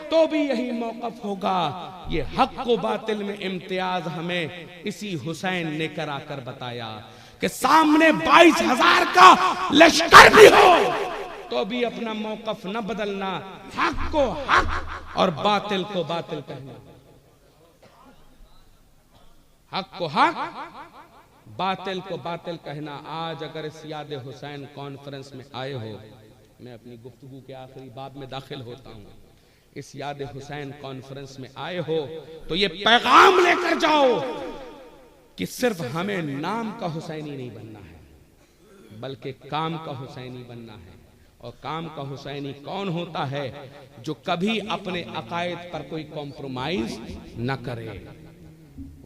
तो भी यही मौकफ होगा। ये हक को बातिल में इम्तियाज हमें इसी हुसैन ने कराकर बताया कि सामने 22,000 का लश्कर भी हो तो भी अपना मौकफ न बदलना, हक को हक और बातिल को बातिल कहना। हक को हक, बातिल को बातिल कहना। आज अगर इस याद हुसैन कॉन्फ्रेंस में आए हो, मैं अपनी गुफ्तगू के आखिरी बाब में दाखिल होता हूं, इस याद हुसैन कॉन्फ्रेंस में आए हो तो ये पैगाम लेकर जाओ कि सिर्फ हमें नाम का हुसैनी नहीं बनना है बल्कि काम का हुसैनी बनना है। और काम का हुसैनी कौन होता है? जो कभी अपने अकायद पर कोई कॉम्प्रोमाइज न करे।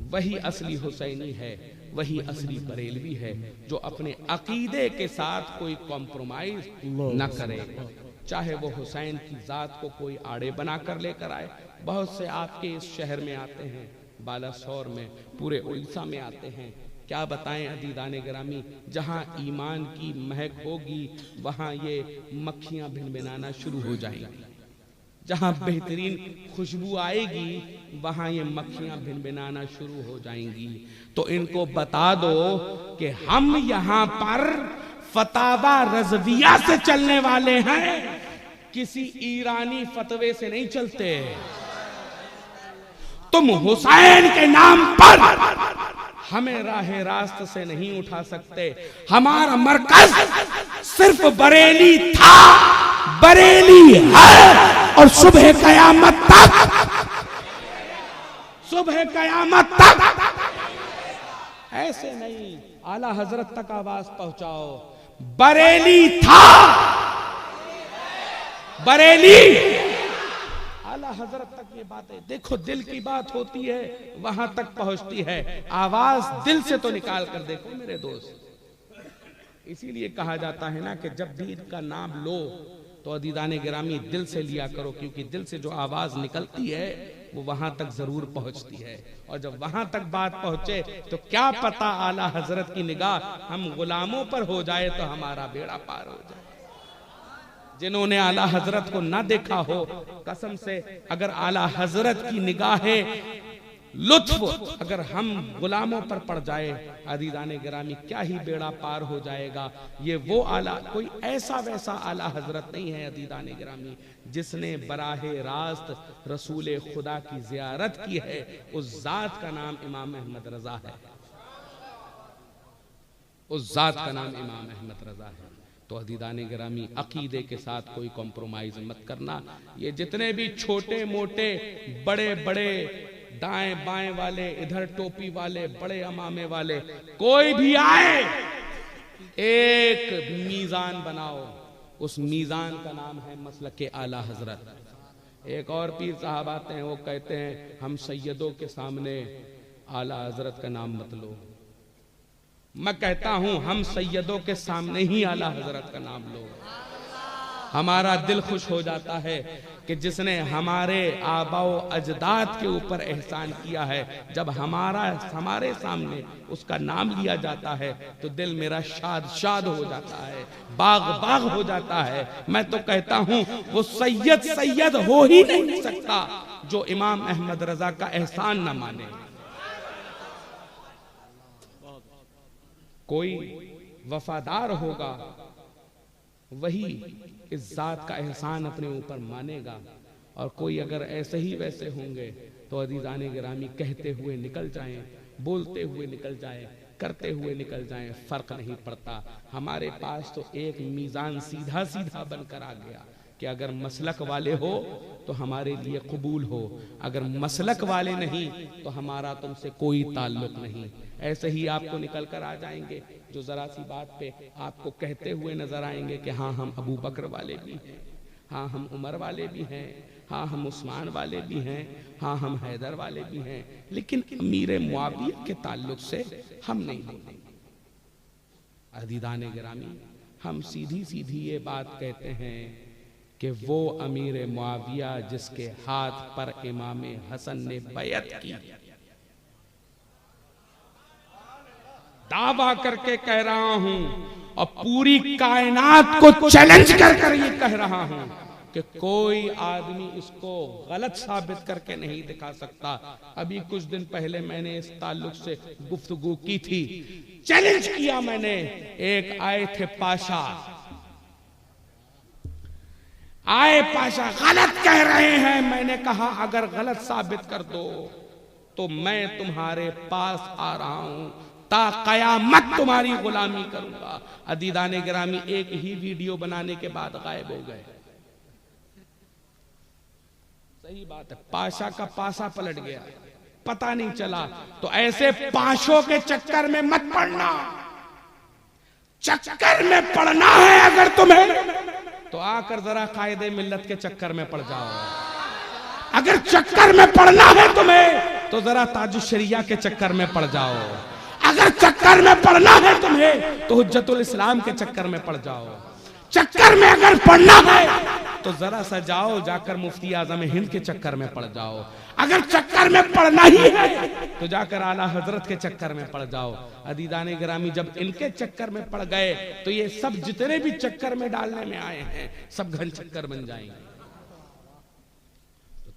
वही असली हुसैनी है, वही असली बरेलवी है जो अपने अकीदे के साथ कोई कॉम्प्रोमाइज न करे। चाहे वो हुसैन की जात को कोई आड़े बनाकर लेकर आए। बहुत से आपके इस शहर में आते हैं, बालासोर में, पूरे उड़ीसा में आते हैं। क्या बताएं अदीदाने गिरामी, जहां ईमान की महक होगी वहां ये मक्खियां भिनभिनाना शुरू हो जाएंगी। जहां बेहतरीन खुशबू आएगी वहां ये मक्खियां भिनभिनाना शुरू हो जाएंगी। तो इनको बता दो कि हम यहां पर फतावा रज़विया से चलने वाले हैं, किसी ईरानी फतवे से नहीं चलते। तुम हुसैन के नाम पर हमें राहे रास्त से नहीं उठा सकते। हमारा मरकज सिर्फ बरेली था, बरेली है और सुबह कयामत तक, सुबह कयामत तक ऐसे नहीं, आला हजरत तक आवाज पहुंचाओ। बरेली था, बरेली, आला हजरत तक ये बातें देखो, दिल की बात होती है वहां तक पहुंचती है। आवाज दिल से तो निकाल कर देखो मेरे दोस्त। इसीलिए कहा जाता है ना कि जब भी इनका नाम लो तो अदीदाने गिरामी दिल से लिया करो, क्योंकि दिल से जो आवाज निकलती है वो वहां तक जरूर पहुंचती है। और जब वहां तक बात पहुंचे तो क्या पता आला हजरत की निगाह हम गुलामों पर हो जाए तो हमारा बेड़ा पार हो जाए। जिन्होंने आला हजरत को ना देखा हो, कसम से अगर आला हजरत की निगाहें लुत्फ अगर हम गुलामों पर पड़ जाए, अदीदाने गिरामी क्या ही बेड़ा पार हो जाएगा। ये वो आला, कोई ऐसा वैसा आला हजरत नहीं है अदीदाने गिरामी जिसने बराहे रास्त रसूल खुदा की जियारत की है। उस जात का नाम इमाम अहमद रजा है, उस जात का नाम इमाम अहमद रजा है। तो अदीदाने गिरामी अकीदे के साथ कोई कॉम्प्रोमाइज मत करना। ये जितने भी छोटे मोटे बड़े बड़े दाएं बाएं वाले, इधर टोपी वाले, बड़े अमामे वाले, कोई भी आए एक मीजान बनाओ। उस मीजान का नाम है मसलके आला हजरत। एक और पीर साहब आते हैं, वो कहते हैं हम सैयदों के सामने आला हजरत का नाम मत लो। मैं कहता हूं हम सैयदों के सामने ही आला हजरत का नाम लो। हमारा दिल खुश हो जाता है कि जिसने हमारे आबाओ अजदाद के ऊपर एहसान किया है, जब हमारे सामने उसका नाम लिया जाता है तो दिल मेरा शाद शाद हो जाता है, बाग बाग हो जाता है। मैं तो कहता हूं वो सैयद सैयद हो ही नहीं सकता जो इमाम अहमद रजा का एहसान न माने। कोई वफादार होगा वही इस जात का एहसान अपने ऊपर मानेगा, और कोई अगर ऐसे ही वैसे होंगे तो अदीजाने गिरामी कहते हुए निकल जाएं, बोलते हुए निकल जाएं, करते हुए निकल जाएं, फर्क नहीं पड़ता। हमारे पास तो एक मीज़ान सीधा सीधा बनकर आ गया कि अगर मसलक वाले हो तो हमारे लिए कबूल हो, अगर मसलक वाले नहीं तो हमारा तुमसे कोई ताल्लुक नहीं। ऐसे ही आपको निकल कर आ जाएंगे जो जरा सी बात पे आपको कहते हुए नजर आएंगे कि हाँ हम अबू बकर वाले भी हैं, हाँ हम उमर वाले भी हैं, हाँ हम उस्मान वाले भी हैं, हाँ हम हैदर वाले भी हैं, लेकिन अमीर मुआविया के ताल्लुक से हम नहीं हैं। अदीदाने गिरामी, हम सीधी सीधी ये बात कहते हैं कि वो अमीर मुआविया जिसके हाथ पर इमाम हसन ने बैत की, दावा करके कह रहा हूं और पूरी कायनात को चैलेंज कर कर ये कह रहा हूं कि कोई आदमी इसको गलत साबित करके नहीं दिखा सकता। अभी कुछ दिन पहले मैंने इस ताल्लुक से गुफ्तगू की थी, चैलेंज किया मैंने। एक आए थे पाशा, आए पाशा गलत कह रहे हैं। मैंने कहा अगर गलत साबित कर दो तो मैं तुम्हारे पास आ रहा हूं, ता कयामत तुम्हारी गुलामी करूंगा। अदीदाने गिरामी एक ही वीडियो बनाने के बाद गायब हो गए। सही बात है, पाशा का पासा पलट गया, पता नहीं चला। तो ऐसे पाशों के चक्कर में मत पड़ना। चक्कर में पड़ना है अगर तुम्हें तो आकर जरा कायदे मिल्लत के चक्कर में पड़ जाओ। अगर चक्कर में पड़ना है तुम्हें तो जरा ताजुल शरिया के चक्कर में पड़ जाओ। अगर चक्कर में पड़ना है तुम्हें तो हुज्जतुल इस्लाम के चक्कर में पड़ जाओ। चक्कर में अगर पड़ना है तो जरा सा जाओ जाकर मुफ्ती आजम हिंद के चक्कर में पड़ जाओ। अगर चक्कर में पड़ना ही है तो जाकर आला हजरत के चक्कर में पड़ जाओ। अदीदाने गिरामी जब इनके चक्कर में पड़ गए तो ये सब जितने भी चक्कर में डालने में आए हैं सब घन चक्कर बन जाएंगे।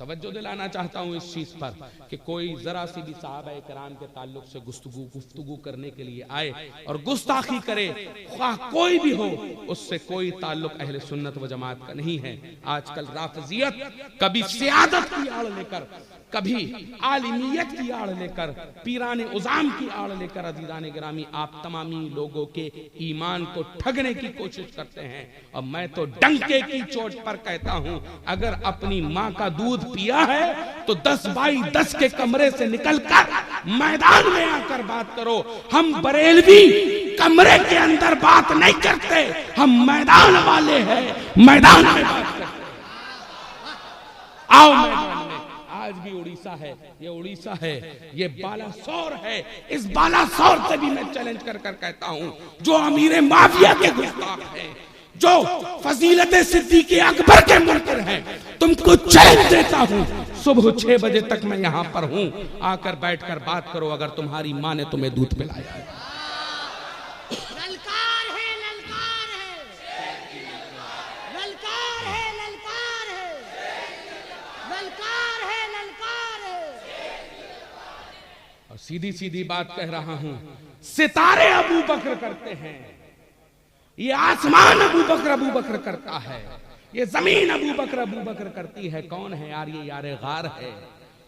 तवज्जो दिलाना चाहता हूं इस चीज पर कि कोई जरा सी भी साहबा कराम के ताल्लुक से गुफ्तगू करने के लिए आए और गुस्ताखी करे, कोई भी हो, उससे कोई ताल्लुक अहले सुन्नत व जमात का नहीं है। आजकल राफजियत कभी सियादत की आड़ लेकर, कभी आलिमियत की आड़ लेकर, पीराने उजाम की आड़ लेकर अदीदाने गिरामी आप तमामी लोगों के ईमान को ठगने की कोशिश करते हैं। और मैं तो डंके की चोट पर कहता हूं, अगर अपनी मां का दूध पिया है तो 10 बाई 10 के कमरे से निकलकर मैदान में आकर बात करो। हम बरेलवी कमरे के अंदर बात नहीं करते, हम मैदान वाले हैं, मैदान में बात करते। आओ मैदान में। आज भी उड़ीसा है, ये उड़ीसा है, ये बालासोर है। इस बालासोर से भी मैं चैलेंज कर कहता हूं, जो अमीर माफिया के गुस्ताख हैं, जो फजीलत सिद्दीक़ अकबर के मुनकर हैं, तुमको चैलेंज देता हूं, सुबह 6 बजे तक मैं यहां पर हूं, आकर बैठकर बात करो अगर तुम्हारी मां ने तुम्हें दूध पिलाया है। ललकार है, ललकार है, ललकार है, ललकार है, ललकार है, ललकार है। और सीधी सीधी बात कह रहा हूं, सितारे अबू बकर करते हैं, ये आसमान अबू बकर करता है, ये जमीन अबू बकर करती है। कौन है यार? ये यार गार है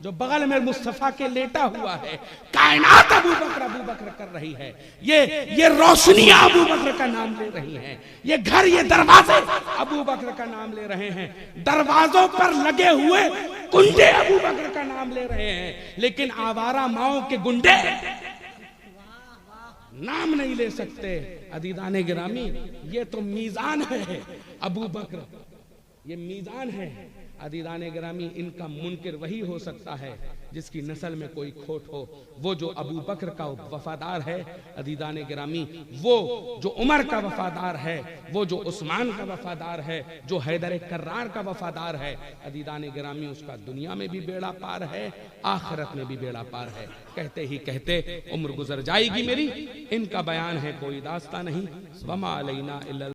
जो बगल में मुस्तफा के लेटा हुआ है। कायनात अबू बकर कर रही है। ये रोशनियां अबू बकर का नाम ले रही हैं। ये घर, ये दरवाजे अबू बकर का नाम ले रहे हैं। दरवाजों पर लगे हुए कुंडे अबू बकर का नाम ले रहे हैं। लेकिन आवारा माओ के गुंडे नाम नहीं ले सकते। अदीदाने गिरामी, ये तो मीजान है अबू बकर, ये मीजान है। अदीदाने गिरामी, इनका मुनकिर वही हो सकता है जिसकी नस्ल में कोई खोट हो। वो जो अबू बकर का वफादार है अदीदाने गिरामी, वो जो उमर का वफादार है, वो जो उस्मान का वफादार है, जो हैदर कर्रार का वफादार है, अदीदाने गिरामी उसका दुनिया में भी बेड़ा पार है, आखिरत में भी बेड़ा पार है। कहते ही कहते उम्र गुजर जाएगी मेरी। इनका बयान है, कोई दास्ता नहीं। वमा अलैना इल्ला